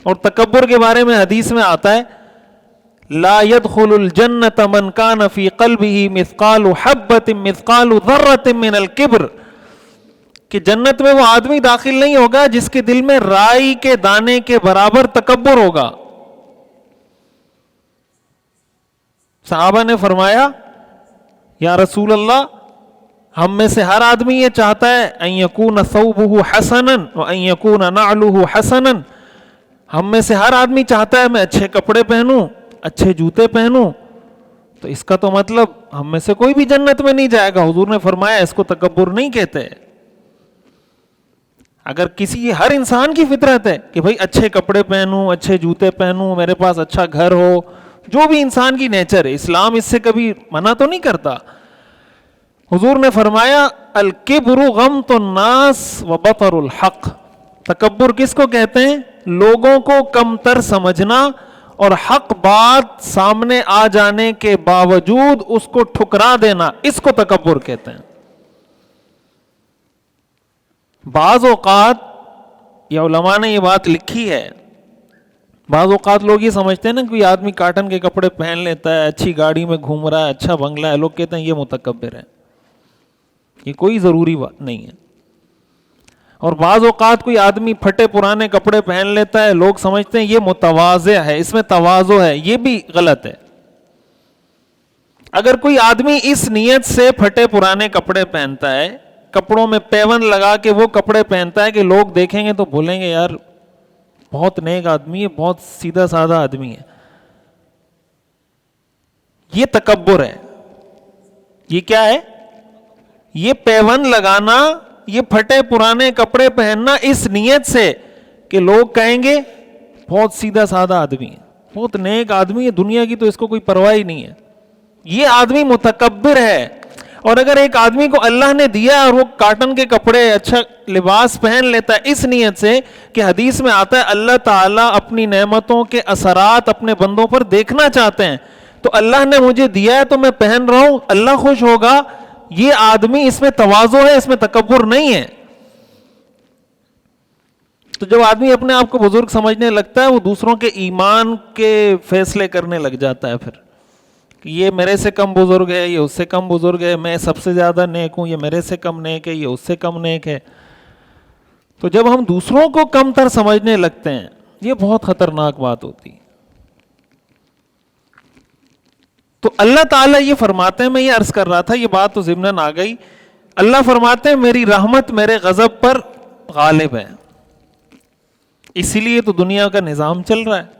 اور تکبر کے بارے میں حدیث میں آتا ہے لا يدخل الجنة من كان في قلبه مثقال حبة مثقال ذرة من الكبر، کہ جنت میں وہ آدمی داخل نہیں ہوگا جس کے دل میں رائی کے دانے کے برابر تکبر ہوگا. صحابہ نے فرمایا یا رسول اللہ، ہم میں سے ہر آدمی یہ چاہتا ہے ان یکون ثوبہ حسنا وان یکون نعلہ حسنا، ہم میں سے ہر آدمی چاہتا ہے میں اچھے کپڑے پہنوں، اچھے جوتے پہنوں. تو اس کا تو مطلب ہم میں سے کوئی بھی جنت میں نہیں جائے گا. حضور نے فرمایا اس کو تکبر نہیں کہتے. اگر کسی، ہر انسان کی فطرت ہے کہ بھئی اچھے کپڑے پہنوں، اچھے جوتے پہنوں، میرے پاس اچھا گھر ہو، جو بھی انسان کی نیچر ہے، اسلام اس سے کبھی منع تو نہیں کرتا. حضور نے فرمایا الکبر غمط الناس وبطر الحق، تکبر کس کو کہتے ہیں؟ لوگوں کو کم تر سمجھنا اور حق بات سامنے آ جانے کے باوجود اس کو ٹھکرا دینا، اس کو تکبر کہتے ہیں. بعض اوقات یہ علماء نے یہ بات لکھی ہے، بعض اوقات لوگ یہ سمجھتے ہیں نا کوئی آدمی کاٹن کے کپڑے پہن لیتا ہے، اچھی گاڑی میں گھوم رہا ہے، اچھا بنگلہ ہے، لوگ کہتے ہیں یہ متکبر ہے. یہ کوئی ضروری بات نہیں ہے. اور بعض اوقات کوئی آدمی پھٹے پرانے کپڑے پہن لیتا ہے، لوگ سمجھتے ہیں یہ متواضع ہے، اس میں تواضع ہے. یہ بھی غلط ہے. اگر کوئی آدمی اس نیت سے پھٹے پرانے کپڑے پہنتا ہے، کپڑوں میں پیون لگا کے وہ کپڑے پہنتا ہے کہ لوگ دیکھیں گے تو بولیں گے یار بہت نیک آدمی ہے، بہت سیدھا سادہ آدمی ہے، یہ تکبر ہے. یہ کیا ہے؟ یہ پیون لگانا، یہ پھٹے پرانے کپڑے پہننا اس نیت سے کہ لوگ کہیں گے بہت سیدھا سادہ آدمی ہے، بہت نیک آدمی ہے، دنیا کی تو اس کو کوئی پرواہ ہی نہیں ہے، یہ آدمی متکبر ہے. اور اگر ایک آدمی کو اللہ نے دیا اور وہ کاٹن کے کپڑے، اچھا لباس پہن لیتا ہے اس نیت سے کہ حدیث میں آتا ہے اللہ تعالیٰ اپنی نعمتوں کے اثرات اپنے بندوں پر دیکھنا چاہتے ہیں، تو اللہ نے مجھے دیا ہے تو میں پہن رہا ہوں، اللہ خوش ہوگا، یہ آدمی اس میں تواضع ہے، اس میں تکبر نہیں ہے. تو جب آدمی اپنے آپ کو بزرگ سمجھنے لگتا ہے وہ دوسروں کے ایمان کے فیصلے کرنے لگ جاتا ہے، پھر کہ یہ میرے سے کم بزرگ ہے، یہ اس سے کم بزرگ ہے، میں سب سے زیادہ نیک ہوں، یہ میرے سے کم نیک ہے، یہ اس سے کم نیک ہے. تو جب ہم دوسروں کو کم تر سمجھنے لگتے ہیں یہ بہت خطرناک بات ہوتی ہے. تو اللہ تعالیٰ یہ فرماتے ہیں، میں یہ عرض کر رہا تھا، یہ بات تو ضمناً آ گئی، اللہ فرماتے ہیں میری رحمت میرے غضب پر غالب ہے. اسی لیے تو دنیا کا نظام چل رہا ہے.